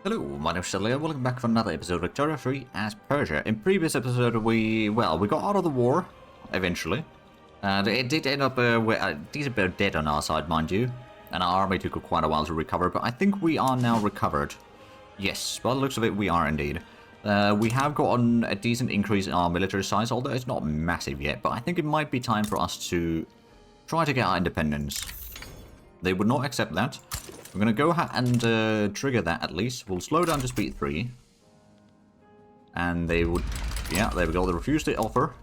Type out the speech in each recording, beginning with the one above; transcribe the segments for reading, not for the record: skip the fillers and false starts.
Hello, my name is Shelly, welcome back for another episode of Victoria 3 as Persia. In previous episode we got out of the war, eventually. And it did end up with a decent bit of dead on our side, mind you. And our army took quite a while to recover, but I think we are now recovered. Yes, by the looks of it, we are indeed. We have gotten a decent increase in our military size, although it's not massive yet, but I think it might be time for us to try to get our independence. They would not accept that. We're going to go ahead and trigger that at least. We'll slow down to speed 3. And they would... Yeah, there we go. They refused the offer.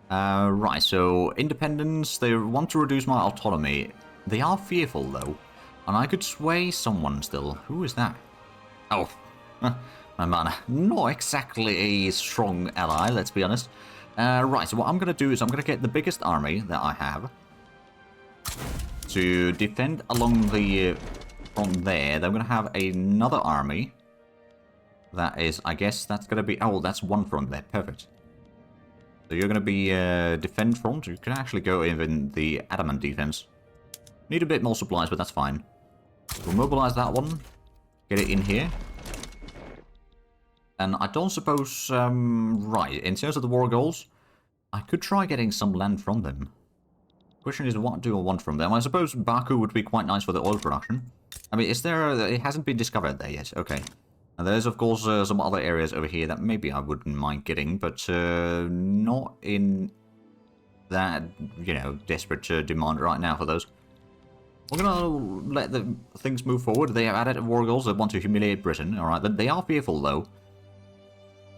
Right, so independence. They want to reduce my autonomy. They are fearful, though. And I could sway someone still. Who is that? Oh, my man. Not exactly a strong ally, let's be honest. Right, so what I'm going to do is I'm going to get the biggest army that I have to defend along the... From there, they're going to have another army. That is, I guess that's going to be... Oh, that's one front there. Perfect. So you're going to be defend front. You can actually go in the adamant defense. Need a bit more supplies, but that's fine. We'll mobilize that one. Get it in here. And I don't suppose... right, in terms of the war goals, I could try getting some land from them. Question is, what do I want from them? I suppose Baku would be quite nice for the oil production. I mean, is there... it hasn't been discovered there yet. Okay. And there's, of course, some other areas over here that maybe I wouldn't mind getting, but not in that, you know, desperate demand right now for those. We're going to let the things move forward. They have added war goals. They want to humiliate Britain. All right. They are fearful, though.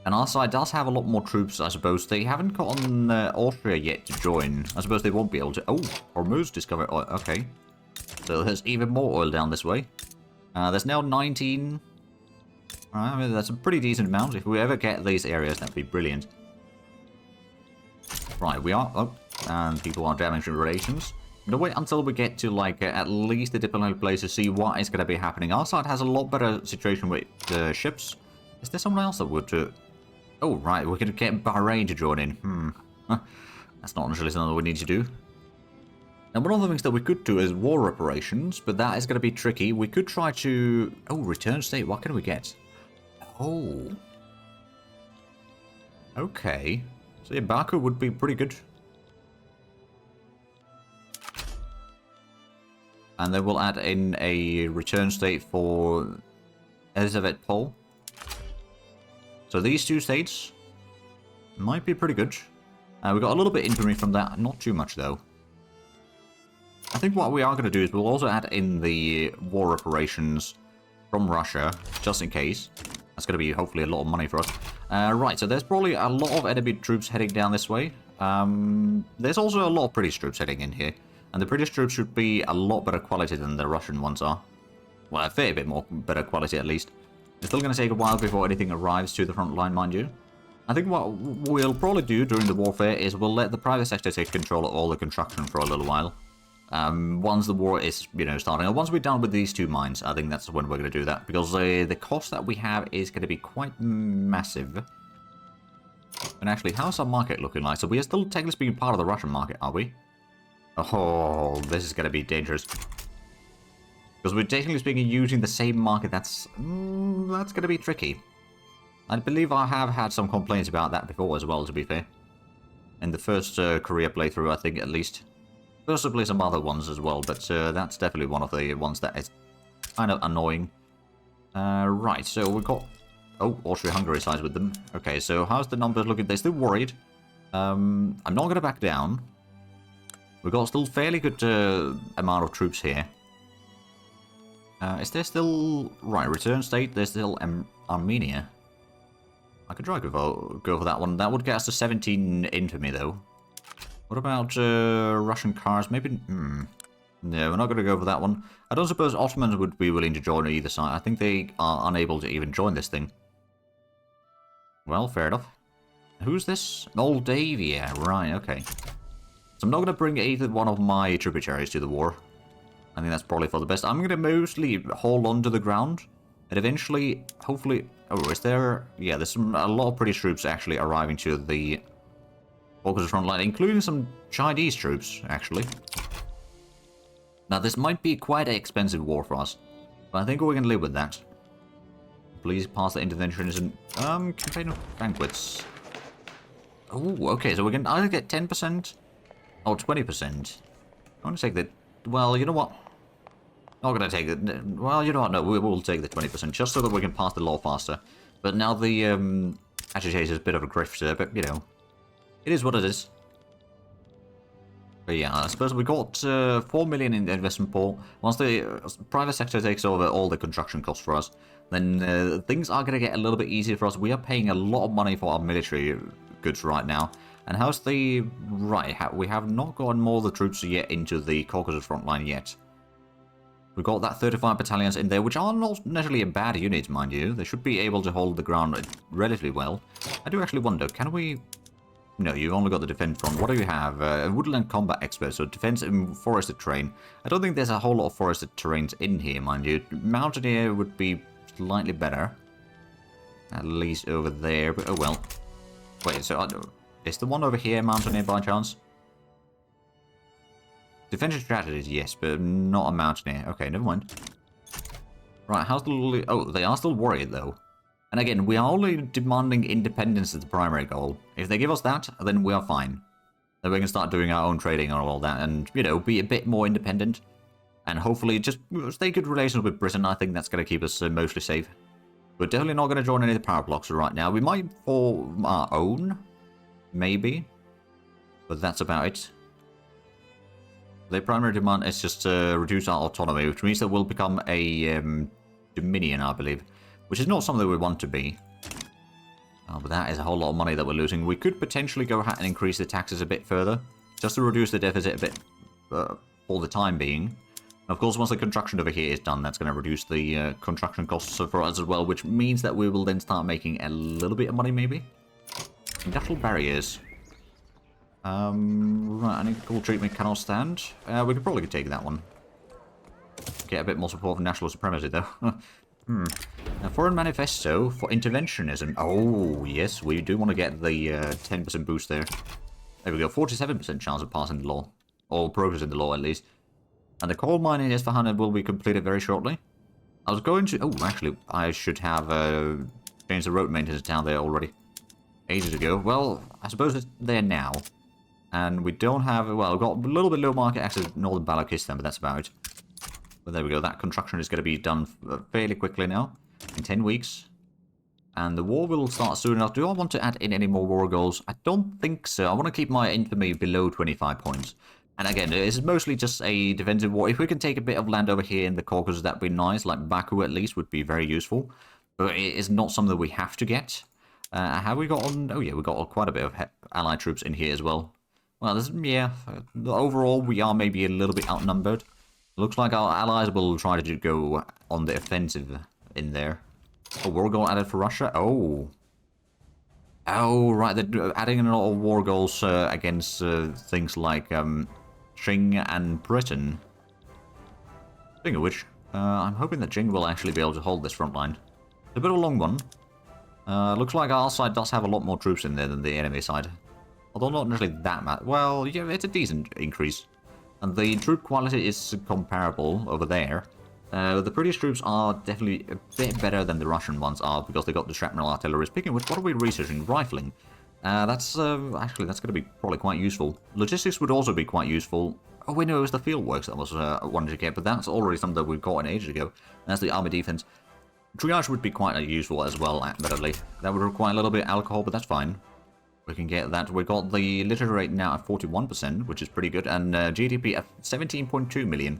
And our side does have a lot more troops, I suppose. They haven't gotten Austria yet to join. I suppose they won't be able to... Oh, Hormuz discovered oil. Okay. So there's even more oil down this way. There's now 19. I mean, that's a pretty decent amount. If we ever get these areas, that'd be brilliant. Right, we are... Oh, and people are damaging relations. I'm gonna wait until we get to, like, at least the diplomatic place to see what is going to be happening. Our side has a lot better situation with ships. Is there someone else that would... Oh, right, we could get Bahrain to join in. That's not necessarily something we need to do. Now, one of the things that we could do is war reparations, but that is going to be tricky. We could try to... Oh, return state. What can we get? Oh. Okay. So, yeah, Baku would be pretty good. And then we'll add in a return state for Ep15. So these two states might be pretty good. We got a little bit infantry from that, not too much though. I think what we are going to do is we'll also add in the war reparations from Russia, just in case. That's going to be hopefully a lot of money for us. Right, so there's probably a lot of enemy troops heading down this way. There's also a lot of British troops heading in here. And the British troops should be a lot better quality than the Russian ones are. Well, a fair bit more better quality at least. It's still going to take a while before anything arrives to the front line, mind you. I think what we'll probably do during the warfare is we'll let the private sector take control of all the construction for a little while. Once the war is, you know, starting, or once we're done with these two mines, I think that's when we're going to do that. Because the cost that we have is going to be quite massive. And actually, how's our market looking like? So we are still technically speaking part of the Russian market, are we? Oh, this is going to be dangerous. Because we're technically speaking using the same market, that's going to be tricky. I believe I have had some complaints about that before as well, to be fair. In the first Korea playthrough, I think, at least. Possibly some other ones as well, but that's definitely one of the ones that is kind of annoying. Right, so we've got... Oh, Austria-Hungary sides with them. Okay, so how's the numbers looking? They're still worried. I'm not going to back down. We've got still fairly good amount of troops here. Is there still... Right, return state. There's still Armenia. I could try to go for that one. That would get us to 17 infamy, though. What about Russian cars? Maybe... No, we're not going to go for that one. I don't suppose Ottomans would be willing to join either side. I think they are unable to even join this thing. Well, fair enough. Who's this? Moldavia. Right, okay. So I'm not going to bring either one of my tributaries to the war. I think that's probably for the best. I'm going to mostly hold on to the ground. And eventually, hopefully... Oh, is there... Yeah, there's a lot of British troops actually arriving to the Caucasus front line, including some Chinese troops, actually. Now, this might be quite an expensive war for us. But I think we can live with that. please pass the interventions and campaign of banquets. Oh, okay, so we can either get 10% or 20%. I want to take the... Well, you know what? Not going to take it. Well, you know what? No, we'll take the 20% just so that we can pass the law faster. But now the agitation is a bit of a grifter, but, you know, it is what it is. But yeah, I suppose we got 4 million in the investment pool. Once the private sector takes over all the construction costs for us, then things are going to get a little bit easier for us. We are paying a lot of money for our military goods right now. And how's the... Right, we have not gotten more of the troops yet into the Caucasus front line yet. We've got that 35 battalions in there, which are not necessarily a bad unit, mind you. They should be able to hold the ground relatively well. I do actually wonder, can we... No, you've only got the defense front. What do you have? Woodland combat expert, so defense and forested terrain. I don't think there's a whole lot of forested terrains in here, mind you. Mountaineer would be slightly better. At least over there, but oh well. Wait, so is the one over here Mountaineer by chance? Defensive strategies, yes, but not a Mountaineer. Okay, never mind. Right, how's the... Oh, they are still worried, though. And again, we are only demanding independence as the primary goal. If they give us that, then we are fine. Then we can start doing our own trading and all that, and, you know, be a bit more independent. And hopefully just stay good relations with Britain. I think that's going to keep us mostly safe. We're definitely not going to join any of the power blocks right now. We might form our own, maybe. But that's about it. The primary demand is just to reduce our autonomy, which means that we'll become a dominion, I believe. Which is not something we want to be. But that is a whole lot of money that we're losing. We could potentially go ahead and increase the taxes a bit further. Just to reduce the deficit a bit for the time being. And of course, once the construction over here is done, that's going to reduce the construction costs for us as well. Which means that we will then start making a little bit of money, maybe. Industrial barriers. Right, unequal treatment cannot stand. We could probably take that one. Get a bit more support for national supremacy, though. A foreign manifesto for interventionism. Oh, yes, we do want to get the 10% boost there. There we go, 47% chance of passing the law. Or progress in the law, at least. And the coal mining in Isfahan will be completed very shortly. I was going to... Oh, actually, I should have changed the road maintenance down there already. Ages ago. Well, I suppose it's there now. And we don't have... Well, we've got a little bit low market access to northern Balochistan, but that's about it. But there we go, that construction is going to be done fairly quickly now, in 10 weeks. And the war will start soon enough. Do I want to add in any more war goals? I don't think so. I want to keep my infamy below 25 points. And again, it's mostly just a defensive war. If we can take a bit of land over here in the Caucasus, that'd be nice. Like Baku at least would be very useful. But it is not something we have to get. Have we got on... Oh yeah, we got quite a bit of allied troops in here as well. Well, yeah, overall we are maybe a little bit outnumbered. Looks like our allies will try to go on the offensive in there. Oh, war goal added for Russia? Oh. Oh, right, they're adding in a lot of war goals against things like Qing and Britain. Speaking of which, I'm hoping that Qing will actually be able to hold this front line. It's a bit of a long one. Looks like our side does have a lot more troops in there than the enemy side. Although not necessarily that much. Well, yeah, it's a decent increase. And the troop quality is comparable over there. The British troops are definitely a bit better than the Russian ones are because they got the shrapnel artillery. Speaking of which, what are we researching? Rifling. That's actually, that's going to be probably quite useful. Logistics would also be quite useful. Oh, wait, no, it was the field works that I was wanting to get, but that's already something that we've got an age ago. That's the army defense. Triage would be quite useful as well, admittedly. That would require a little bit of alcohol, but that's fine. We can get that. We've got the literacy rate now at 41%, which is pretty good, and GDP at 17.2 million.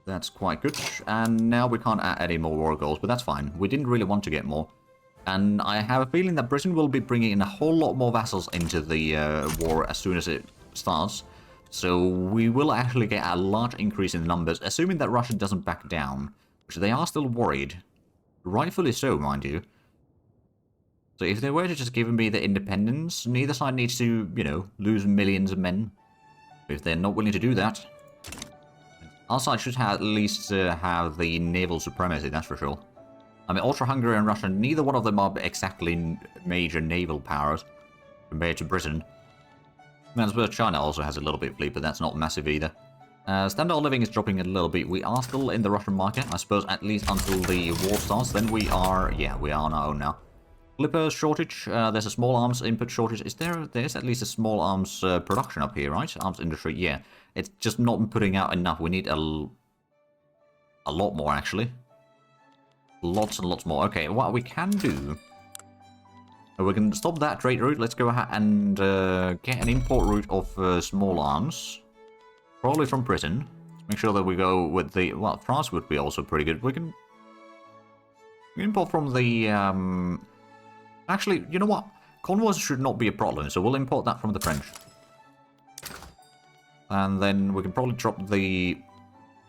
That's quite good, and now we can't add any more war goals, but that's fine. We didn't really want to get more. And I have a feeling that Britain will be bringing in a whole lot more vassals into the war as soon as it starts. So we will actually get a large increase in numbers, assuming that Russia doesn't back down, which they are still worried. Rightfully so, mind you. So if they were to just give me the independence, neither side needs to, you know, lose millions of men. If they're not willing to do that, our side should at least have the naval supremacy, that's for sure. I mean, Austria-Hungary and Russia, neither one of them are exactly major naval powers compared to Britain. I suppose China also has a little bit of fleet, but that's not massive either. Standard of living is dropping a little bit. We are still in the Russian market, I suppose, at least until the war starts. Then we are, yeah, we are on our own now. Clipper shortage, there's a small arms input shortage. There's at least a small arms production up here, right? Arms industry, yeah. It's just not putting out enough. We need a lot more, actually. Lots and lots more. Okay, what we can do... We can stop that trade route. Let's go ahead and get an import route of small arms. Probably from Britain. Let's make sure that we go with the... Well, France would be also pretty good. We can import from the... Actually, you know what? Convoys should not be a problem, so we'll import that from the French. And then we can probably drop the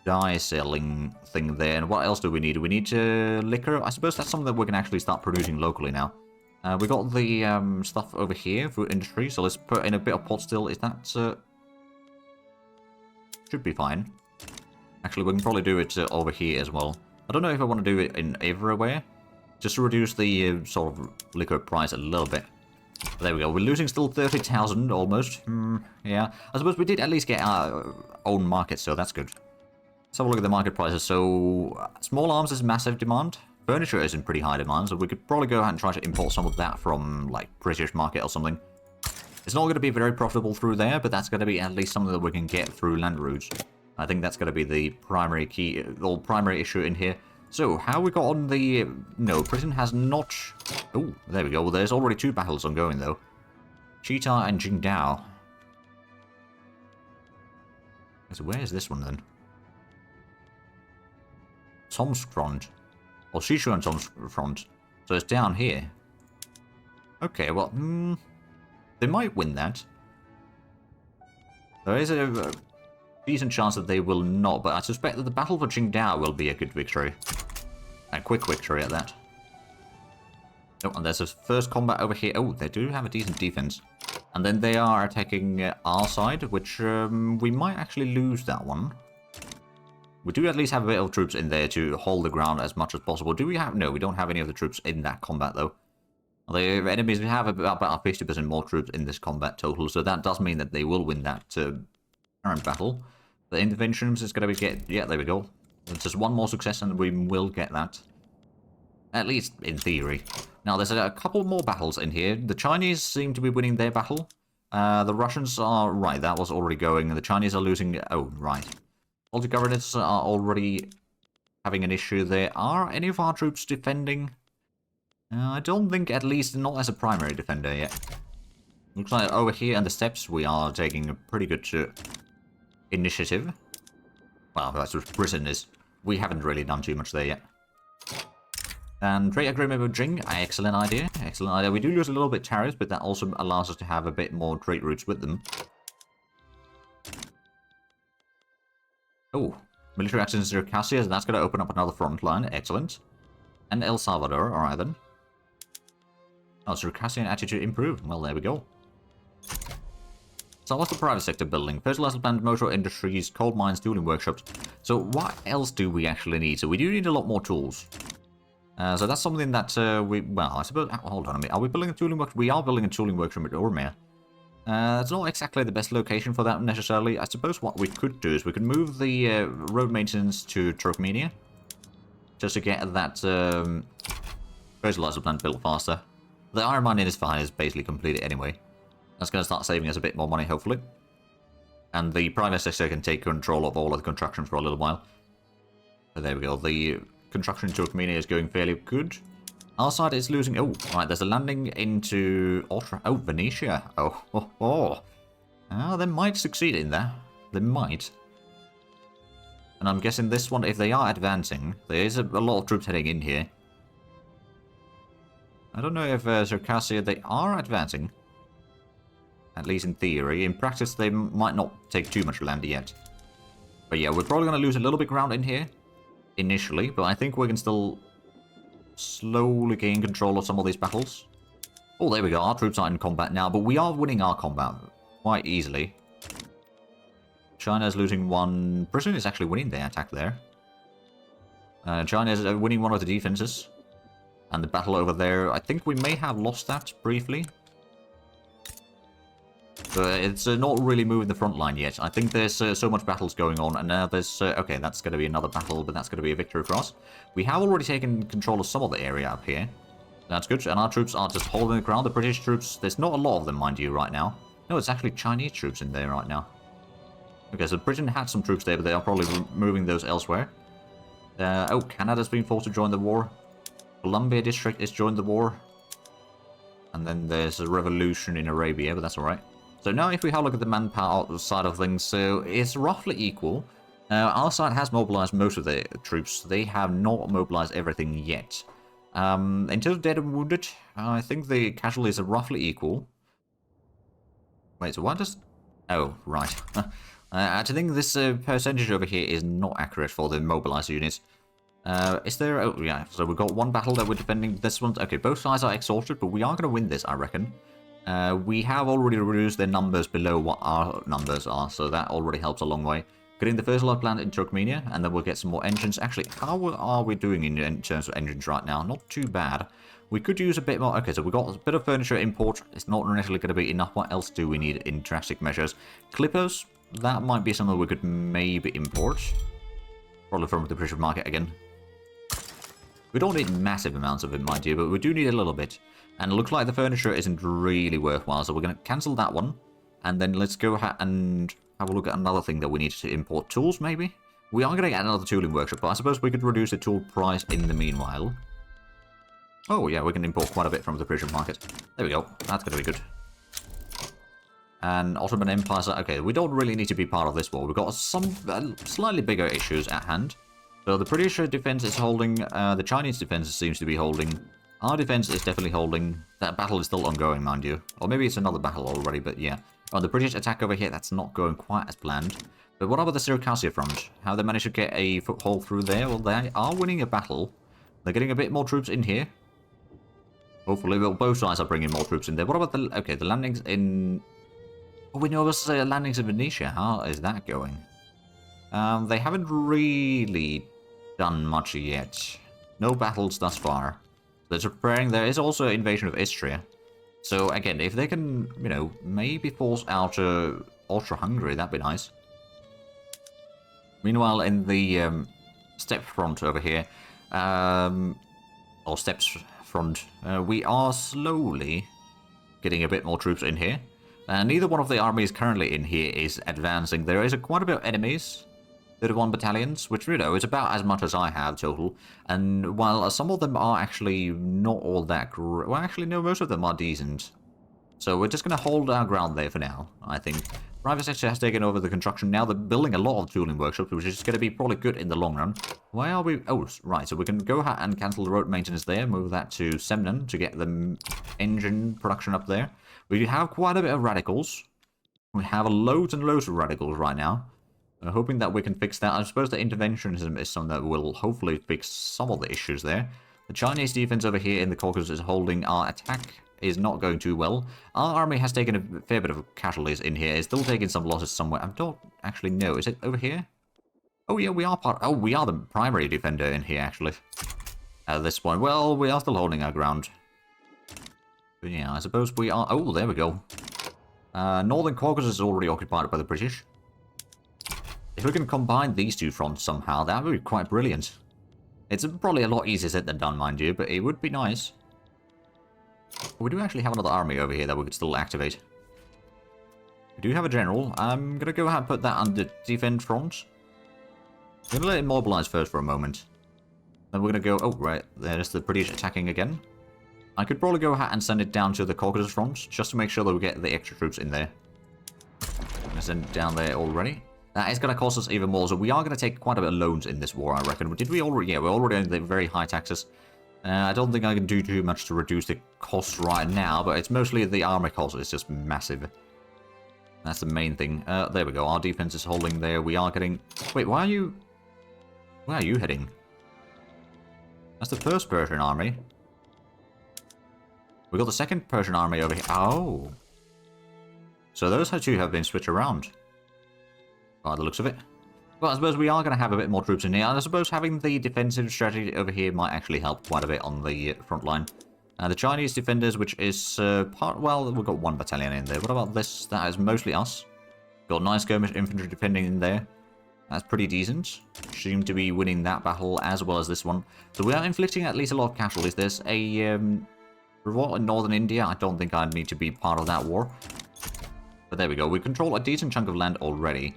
dye selling thing there. And what else do we need? We need liquor. I suppose that's something that we can actually start producing locally now. We got the stuff over here, food industry, so let's put in a bit of pot still. Is that... should be fine. Actually, we can probably do it over here as well. I don't know if I want to do it in everywhere. Just to reduce the sort of liquor price a little bit. There we go. We're losing still 30,000 almost. Yeah. I suppose we did at least get our own market, so that's good. Let's have a look at the market prices. So, small arms is massive demand. Furniture is in pretty high demand, so we could probably go ahead and try to import some of that from, like, British market or something. It's not going to be very profitable through there, but that's going to be at least something that we can get through land routes. I think that's going to be the primary key, or primary issue in here. So, how we got on the... No, Britain has not... Oh, there we go. Well, there's already 2 battles ongoing, though. Cheetah and Jingdao. So where is this one, then? Tomsfront. Or Sichuan Tomsfront. So it's down here. Okay, well... they might win that. There is a decent chance that they will not, but I suspect that the battle for Qingdao will be a good victory. A quick victory at that. Oh, and there's a first combat over here. Oh, they do have a decent defense. And then they are attacking our side, which we might actually lose that one. We do at least have a bit of troops in there to hold the ground as much as possible. Do we have... No, we don't have any of the troops in that combat, though. The enemies have about 50% more troops in this combat total, so that does mean that they will win that current battle. The interventions is going to be yeah, there we go. It's just one more success and we will get that. At least in theory. Now, there's a couple more battles in here. The Chinese seem to be winning their battle. The Russians are... Right, that was already going. The Chinese are losing... Oh, right. Baltic governors are already having an issue there. Are any of our troops defending? I don't think, at least not as a primary defender yet. Looks like over here in the steppes we are taking a pretty good initiative. Well, that's what Britain is. We haven't really done too much there yet. And trade agreement with Jing, excellent idea. Excellent idea. We do lose a little bit tariffs, but that also allows us to have a bit more trade routes with them. Oh, military action in Circassia, so that's going to open up another front line. Excellent. And El Salvador, alright then. Oh, Circassian attitude improved. Well, there we go. So what's the private sector building? Fertilizer plant, motor industries, coal mines, tooling workshops. So what else do we actually need? So we do need a lot more tools. So that's something that well, I suppose... hold on a minute. Are we building a tooling workshop? We are building a tooling workshop at Ormea. It's not exactly the best location for that necessarily. I suppose what we could do is we could move the road maintenance to Turkmenia. Just to get that fertilizer plant built faster. The iron mine is fine, it's basically completed anyway. That's going to start saving us a bit more money, hopefully. And the private sector can take control of all of the construction for a little while. So there we go. The construction in Turkmenia is going fairly good. Our side is losing... Oh, right, there's a landing into... Oh, Venetia. Oh. They might succeed in that. They might. And I'm guessing this one, if they are advancing, there is a lot of troops heading in here. I don't know if Circassia, they are advancing. At least in theory. In practice, they might not take too much land yet. But yeah, we're probably going to lose a little bit ground in here. Initially, but I think we can still slowly gain control of some of these battles. Oh, there we go. Our troops are in combat now, but we are winning our combat quite easily. China's losing one. Britain is actually winning their attack there. China is winning one of the defenses. And the battle over there, I think we may have lost that briefly. But it's not really moving the front line yet. I think there's so much battles going on, and now there's... okay, that's going to be another battle, but that's going to be a victory for us. We have already taken control of some of the area up here. That's good, and our troops are just holding the ground. The British troops, there's not a lot of them, mind you, right now. No, it's actually Chinese troops in there right now. Okay, so Britain had some troops there, but they are probably moving those elsewhere. Oh, Canada's been forced to join the war. Columbia District has joined the war. And then there's a revolution in Arabia, but that's alright. So now if we have a look at the manpower side of things, so it's roughly equal. Our side has mobilized most of the troops. They have not mobilized everything yet. In terms of dead and wounded, I think the casualties are roughly equal. Wait, so what does... Oh, right. I think this percentage over here is not accurate for the mobilized units. Is there... Oh, yeah, so we've got one battle that we're defending. This one... Okay, both sides are exhausted, but we are going to win this, I reckon. We have already reduced their numbers below what our numbers are, so that already helps a long way. Getting the fertilizer plant in Turkmenia, and then we'll get some more engines. Actually, how are we doing in terms of engines right now? Not too bad. We could use a bit more... Okay, so we've got a bit of furniture import. It's not necessarily going to be enough. What else do we need in drastic measures? Clippers, that might be something we could maybe import. Probably from the British market again. We don't need massive amounts of it, mind you, but we do need a little bit. And it looks like the furniture isn't really worthwhile, so we're going to cancel that one. And then let's go ahead and have a look at another thing that we need to import. Tools, maybe? We are going to get another tooling workshop, but I suppose we could reduce the tool price in the meanwhile. Oh, yeah, we can import quite a bit from the Persian market. There we go. That's going to be good. And Ottoman Empire... Okay, we don't really need to be part of this war. We've got some slightly bigger issues at hand. So the British defense is holding. The Chinese defense seems to be holding. Our defense is definitely holding. That battle is still ongoing, mind you. Or maybe it's another battle already, but yeah. Oh, the British attack over here, that's not going quite as planned. But what about the Circassia front? How they managed to get a foothold through there? Well, they are winning a battle. They're getting a bit more troops in here. Hopefully, well, both sides are bringing more troops in there. What about the... Okay, the landings in... Oh, we know there's landings in Venetia. How is that going? They haven't really done much yet. No battles thus far. They're preparing. There is also an invasion of Istria. So, again, if they can, you know, maybe force out Austria-Hungary, that'd be nice. Meanwhile, in the steppe front over here, or steppes front, we are slowly getting a bit more troops in here. Neither one of the armies currently in here is advancing. There is quite a bit of enemies. 31 battalions, which, you know, is about as much as I have total. And while some of them are actually not all that great... Well, actually, no, most of them are decent. So we're just going to hold our ground there for now, I think. Private sector has taken over the construction. Now they're building a lot of tooling workshops, which is going to be probably good in the long run. Why are we... Oh, right, so we can go ahead and cancel the road maintenance there. Move that to Semnan to get the engine production up there. We have quite a bit of radicals. We have loads and loads of radicals right now. I'm hoping that we can fix that. I suppose the interventionism is something that will hopefully fix some of the issues there. The Chinese defense over here in the Caucasus is holding. Our attack is not going too well. Our army has taken a fair bit of casualties in here. It's still taking some losses somewhere. I don't actually know. Is it over here? Oh, yeah, we are part... Oh, we are the primary defender in here, actually. At this point. Well, we are still holding our ground. But yeah, I suppose we are... Oh, there we go. Northern Caucasus is already occupied by the British. If we can combine these two fronts somehow, that would be quite brilliant. It's probably a lot easier said than done, mind you, but it would be nice. We do actually have another army over here that we could still activate. We do have a general. I'm going to go ahead and put that on the defend front. I'm going to let it mobilize first for a moment. Then we're going to go... Oh, right. There's the British attacking again. I could probably go ahead and send it down to the Caucasus front, just to make sure that we get the extra troops in there. I'm going to send it down there already. That is going to cost us even more, so we are going to take quite a bit of loans in this war, I reckon. Did we already? Yeah, we're already on the very high taxes. I don't think I can do too much to reduce the cost right now, but it's mostly the army cost. It's just massive. That's the main thing. There we go. Our defense is holding there. We are getting... Wait, why are you... Where are you heading? That's the first Persian army. We got the second Persian army over here. Oh. So those two have been switched around. By the looks of it. Well, I suppose we are going to have a bit more troops in here. And I suppose having the defensive strategy over here might actually help quite a bit on the front line. The Chinese defenders, which is well, we've got one battalion in there. What about this? That is mostly us. Got nice skirmish infantry defending in there. That's pretty decent. Seem to be winning that battle as well as this one. So we are inflicting at least a lot of casualties. There's a revolt in northern India. I don't think I'd need to be part of that war. But there we go. We control a decent chunk of land already.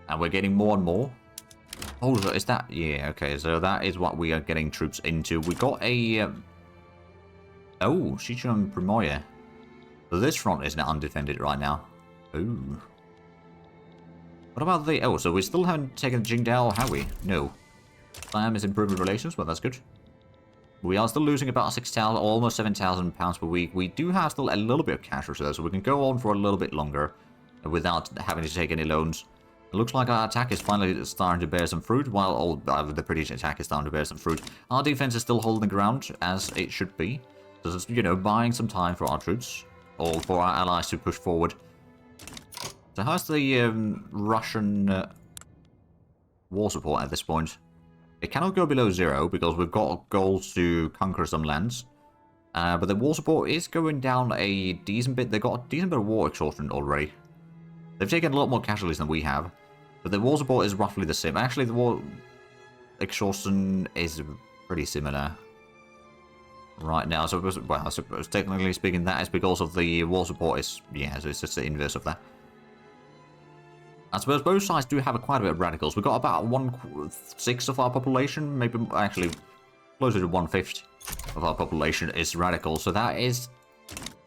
And we're getting more and more. Oh, so is that... Yeah, okay. So that is what we are getting troops into. We got a... Oh, Sichuan Primoye. So this front isn't undefended right now. Ooh. What about the... Oh, so we still haven't taken Jingdao, have we? No. Siam is improving relations. Well, that's good. We are still losing about 6,000, almost 7,000 pounds per week. We do have still a little bit of cash reserves, so we can go on for a little bit longer without having to take any loans. It looks like our attack is finally starting to bear some fruit, while the British attack is starting to bear some fruit. Our defense is still holding the ground, as it should be. So it's, you know, buying some time for our troops, or for our allies to push forward. So how's the Russian war support at this point? It cannot go below 0 because we've got goals to conquer some lands. But the war support is going down a decent bit. They've got a decent bit of war exhaustion already. They've taken a lot more casualties than we have. But the war support is roughly the same. Actually, the war exhaustion is pretty similar right now. So, well, I suppose technically speaking, that is because of the war support is... Yeah, so it's just the inverse of that. I suppose both sides do have quite a bit of radicals. We've got about 1/6 of our population, maybe actually closer to 1/5 of our population is radical. So that is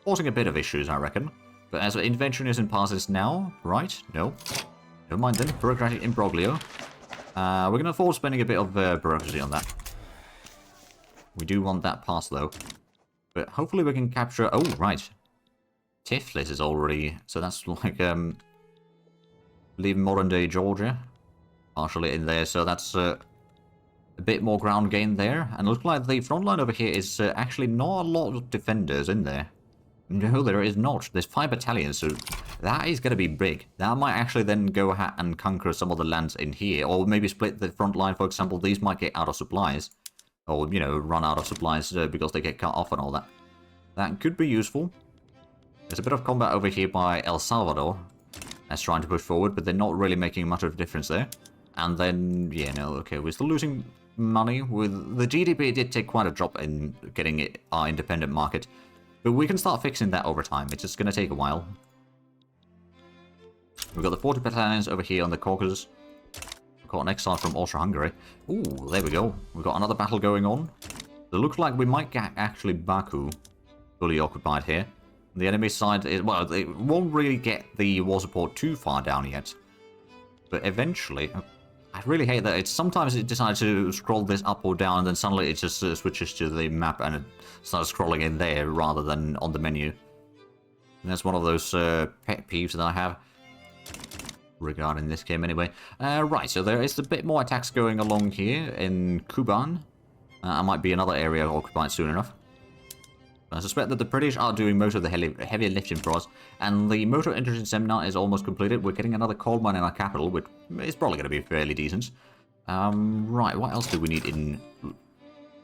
causing a bit of issues, I reckon. But as interventionism passes now, right? No. Never mind then. Bureaucratic imbroglio. We're going to afford spending a bit of bureaucracy on that. We do want that pass, though. But hopefully we can capture... Oh, right. Tiflis is already... So that's like... leave modern-day Georgia partially in there, so that's a bit more ground gain there. And it looks like the front line over here is actually not a lot of defenders in there. No, there is not. There's 5 battalions, so that is going to be big. That might actually then go ahead and conquer some of the lands in here, or maybe split the front line, for example. These might get out of supplies, or, you know, run out of supplies because they get cut off and all that. That could be useful. There's a bit of combat over here by El Salvador. That's trying to push forward, but they're not really making much of a difference there. And then, yeah, no, okay, we're still losing money. With the GDP, it did take quite a drop in getting our independent market. But we can start fixing that over time. It's just going to take a while. We've got the 40 battalions over here on the Caucasus. We've got an exile from Austria-Hungary. Ooh, there we go. We've got another battle going on. It looks like we might get actually Baku fully occupied here. The enemy side is, well, they won't really get the war support too far down yet. But eventually, I really hate that. Sometimes it decides to scroll this up or down, and then suddenly it just switches to the map and it starts scrolling in there rather than on the menu. And that's one of those pet peeves that I have regarding this game anyway. Right, so there is a bit more attacks going along here in Kuban. I might be another area occupied soon enough. I suspect that the British are doing most of the heavy lifting for us, and the motor interesting seminar is almost completed. We're getting another coal mine in our capital, which is probably going to be fairly decent. Right, what else do we need in...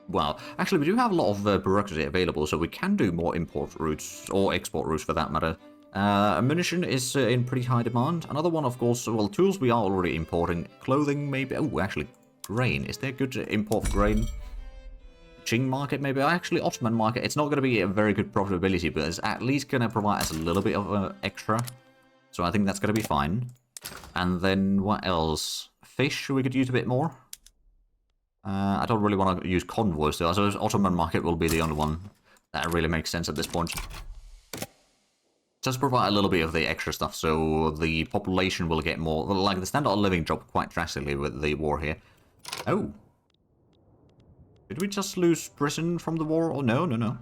Well, actually, we do have a lot of bureaucracy available, so we can do more import routes, or export routes for that matter. Ammunition is in pretty high demand. Another one, of course, well, tools we are already importing. Clothing, maybe... Oh, actually, grain. Is there good import grain? Qing market, maybe. Actually, Ottoman market. It's not going to be a very good profitability, but it's at least going to provide us a little bit of extra. So I think that's going to be fine. And then what else? Fish, we could use a bit more. I don't really want to use convoys, though. I suppose Ottoman market will be the only one that really makes sense at this point. Just provide a little bit of the extra stuff, so the population will get more... Like, the standard of living dropped quite drastically with the war here. Oh. Did we just lose Britain from the war? Oh, no, no, no.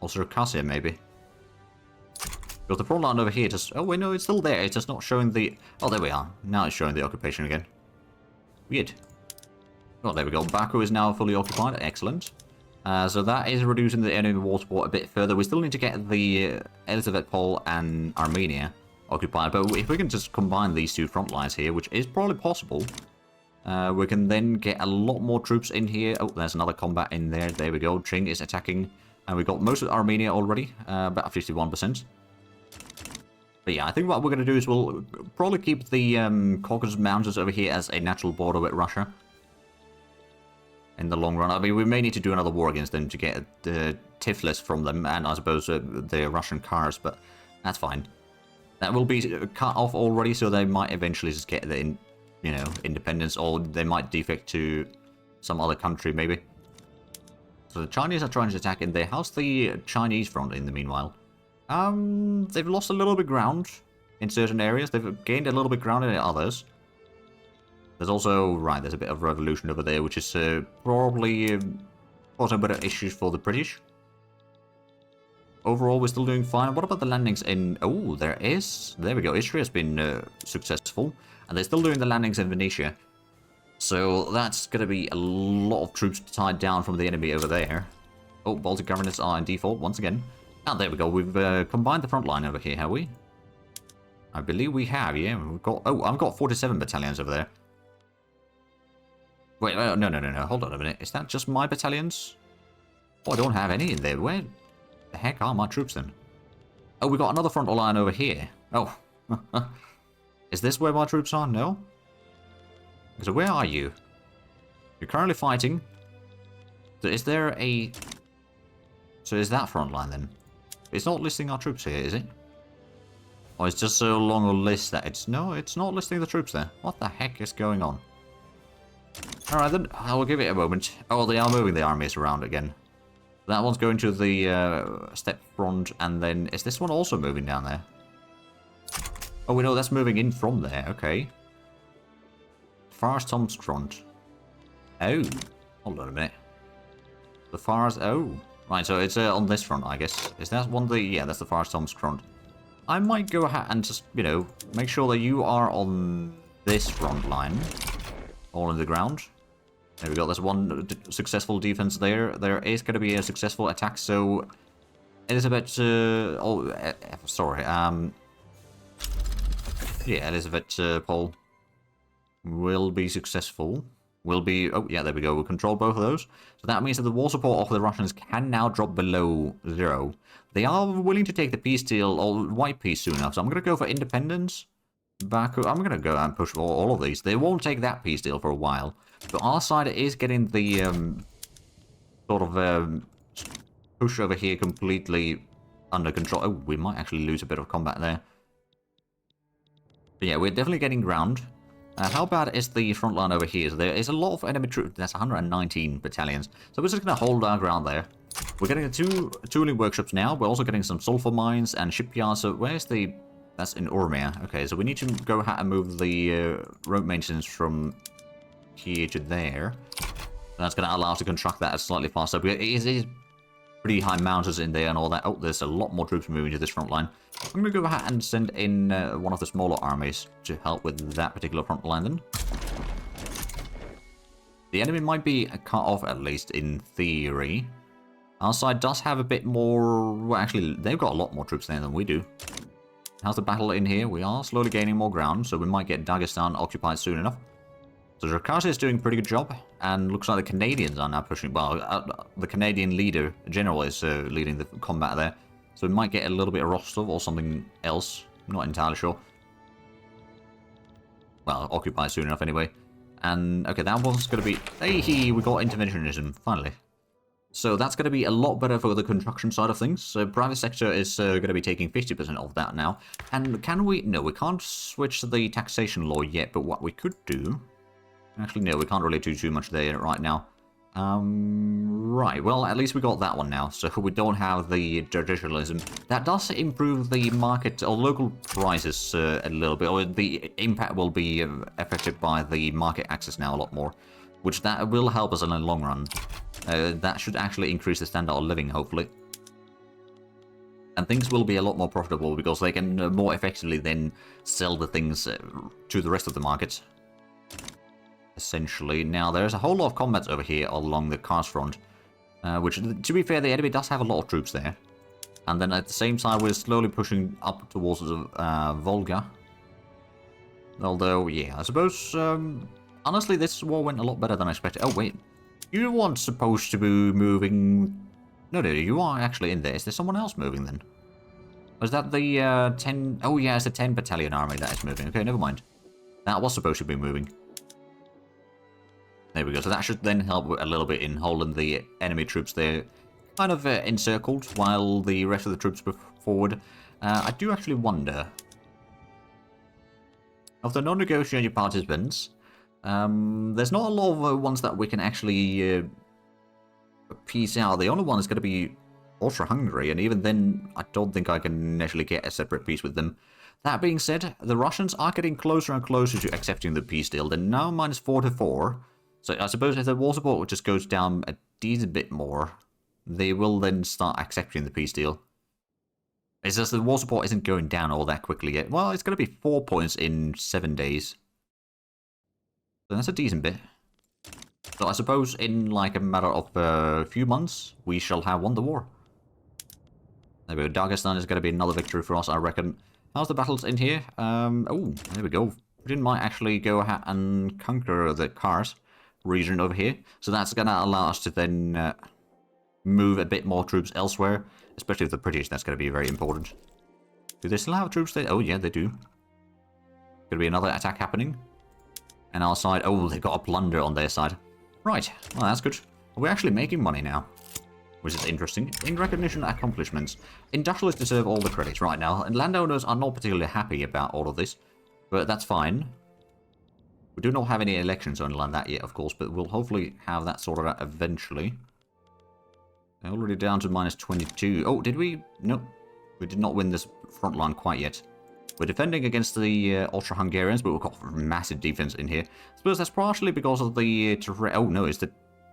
Or Circassia, maybe. Because the front line over here just... Oh, wait, no, it's still there. It's just not showing the... Oh, there we are. Now it's showing the occupation again. Weird. Oh, there we go. Baku is now fully occupied. Excellent. So that is reducing the enemy war support a bit further. We still need to get the Elizabethpol and Armenia occupied. But if we can just combine these two front lines here, which is probably possible... we can then get a lot more troops in here. Oh, there's another combat in there. There we go. Qing is attacking And we got most of Armenia already, about 51%. But yeah, I think what we're going to do is we'll probably keep the Caucasus Mountains over here as a natural border with Russia. In the long run. I mean, we may need to do another war against them to get the Tiflis from them, and I suppose the Russian cars, but that's fine. That will be cut off already, so they might eventually just get the, independence, or they might defect to some other country, maybe. So the Chinese are trying to attack in there. How's the Chinese front in the meanwhile? They've lost a little bit ground in certain areas. They've gained a little bit ground in others. There's also, there's a bit of revolution over there, which is probably causing a bit of issues for the British. Overall, we're still doing fine. What about the landings in... Oh, there we go. Istria has been successful. And they're still doing the landings in Venetia. So that's going to be a lot of troops tied down from the enemy over there. Oh, Baltic governors are in default once again. And there we go. We've combined the front line over here, have we? I believe we have, yeah. We've got... Oh, I've got 47 battalions over there. Wait, no. Hold on a minute. Is that just my battalions? Oh, I don't have any in there. Where the heck are my troops then? Oh, we got another frontal line over here. Oh. Is this where my troops are? No? So where are you? You're currently fighting. So is there a... So is that front line then? It's not listing our troops here, is it? Or it's just so long a list that it's... No, it's not listing the troops there. What the heck is going on? Alright then, I will give it a moment. Oh, they are moving the armies around again. That one's going to the step front, and then... Is this one also moving down there? Oh, we know that's moving in from there, okay. Fars Tom's front. Oh, hold on a minute. The Fars... Oh, right, so it's on this front, I guess. Is that one the... Yeah, that's the Fars Tom's front. I might go ahead and just, make sure that you are on this front line. All in the ground. There we go. There's one successful defense there. There is going to be a successful attack. So Elizabeth. Sorry. Yeah, Elizabeth Pole will be successful. Will be. Oh, yeah. There we go. We'll control both of those. So that means that the war support of the Russians can now drop below 0. They are willing to take the peace deal or white peace soon enough. So I'm going to go for independence. I'm going to go and push for all of these. They won't take that peace deal for a while. But our side is getting the push over here completely under control. Oh, we might actually lose a bit of combat there. But yeah, we're definitely getting ground. How bad is the front line over here? So there is a lot of enemy troops. That's 119 battalions. So we're just going to hold our ground there. We're getting two tooling workshops now. We're also getting some sulfur mines and shipyards. So where's the... That's in Urmia. Okay, so we need to go ahead and move the road maintenance from here to there. That's going to allow us to construct that slightly faster. But it is pretty high mountains in there and all that. Oh, there's a lot more troops moving to this front line. I'm going to go ahead and send in one of the smaller armies to help with that particular front line then. The enemy might be cut off, at least in theory. Our side does have a bit more... Well, actually, they've got a lot more troops there than we do. How's the battle in here? We are slowly gaining more ground, so we might get Dagestan occupied soon enough. So Jakarta is doing a pretty good job, and looks like the Canadians are now pushing... Well, the Canadian leader, general, is leading the combat there. So we might get a little bit of Rostov or something else. I'm not entirely sure. Well, occupied soon enough anyway. And, okay, that one's going to be... Hey, we got interventionism, finally. So that's going to be a lot better for the construction side of things. So private sector is going to be taking 50% of that now. And can we... No, we can't switch the taxation law yet, but what we could do... Actually, no, we can't really do too much there right now. Right, well, at least we got that one now. So we don't have the traditionalism. That does improve the market or local prices a little bit. Or the impact will be affected by the market access now a lot more. Which that will help us in the long run. That should actually increase the standard of living, hopefully. And things will be a lot more profitable because they can more effectively then sell the things to the rest of the market. Essentially. Now, there's a whole lot of combats over here along the Kars front. Which, to be fair, the enemy does have a lot of troops there. And then at the same time, we're slowly pushing up towards the Volga. Although, yeah, I suppose... honestly, this war went a lot better than I expected. Oh, wait. You weren't supposed to be moving... No, you are actually in there. Is there someone else moving then? Was that the 10... Oh, yeah, it's the 10 battalion army that is moving. Okay, never mind. That was supposed to be moving. There we go. So that should then help a little bit in holding the enemy troops there kind of encircled while the rest of the troops move forward. I do actually wonder... Of the non-negotiating participants, there's not a lot of ones that we can actually piece out. The only one is going to be Austria-Hungary, and even then, I don't think I can initially get a separate peace with them. That being said, the Russians are getting closer and closer to accepting the peace deal. They're now -4 to 4. So I suppose if the war support just goes down a decent bit more, they will then start accepting the peace deal. It's just the war support isn't going down all that quickly yet. Well, it's going to be 4 points in 7 days. So that's a decent bit. So I suppose in like a matter of a few months, we shall have won the war. There we go. Dagestan is going to be another victory for us, I reckon. How's the battles in here? Oh, there we go. Putin might actually go ahead and conquer the Kars region over here. So that's going to allow us to then move a bit more troops elsewhere. Especially with the British, that's going to be very important. Do they still have troops there? Oh, yeah, they do. Going to be another attack happening. And our side... Oh, they've got a plunder on their side. Right. Well, that's good. We're actually making money now. Which is interesting. In recognition of accomplishments, industrialists deserve all the credit right now. And landowners are not particularly happy about all of this. But that's fine. We do not have any elections or anything like that yet, of course. But we'll hopefully have that sorted out eventually. Already down to -22. Oh, did we? Nope. We did not win this front line quite yet. We're defending against the Austro-Hungarians, but we've got massive defense in here. I suppose that's partially because of the terrain. Oh, no, it's the...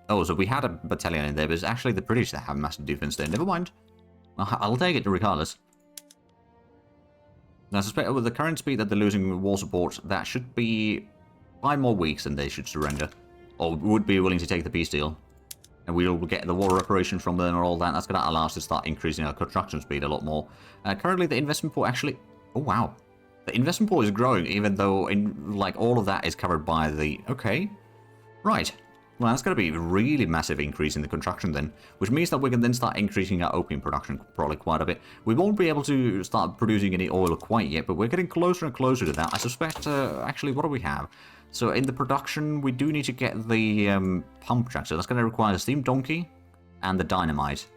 Oh, so we had a battalion in there, but it's actually the British that have massive defense there. Never mind. I'll take it regardless. I suspect with the current speed that they're losing war support, that should be 5 more weeks and they should surrender. Or would be willing to take the peace deal. And we'll get the war reparations from them and all that. That's going to allow us to start increasing our construction speed a lot more. Currently, the investment pool actually... Oh, wow. The investment pool is growing, even though like all of that is covered by the... Okay. Right. Well, that's going to be a really massive increase in the construction then. Which means that we can then start increasing our opium production probably quite a bit. We won't be able to start producing any oil quite yet, but we're getting closer and closer to that. I suspect... actually, what do we have? So in the production, we do need to get the pump track. So that's going to require the steam donkey and the dynamite.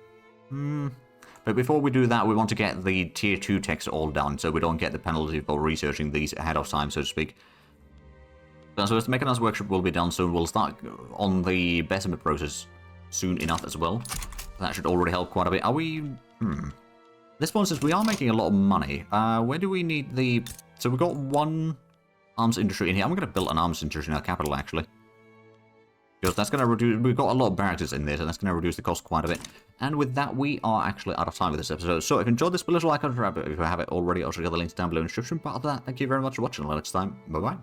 But before we do that, we want to get the tier 2 techs all done, so we don't get the penalty for researching these ahead of time, so to speak. So the mechanized workshop will be done soon. We'll start on the Bessemer process soon enough as well. That should already help quite a bit. Are we... This one says we are making a lot of money. Where do we need the... So we've got one... arms industry in here. I'm going to build an arms industry in our capital, actually. Because that's going to reduce... We've got a lot of barracks in there, so that's going to reduce the cost quite a bit. And with that, we are actually out of time with this episode. So if you enjoyed this, please like and subscribe if you haven't already. I'll show you the links down below in the description. But other than that, thank you very much for watching. Until next time, bye-bye.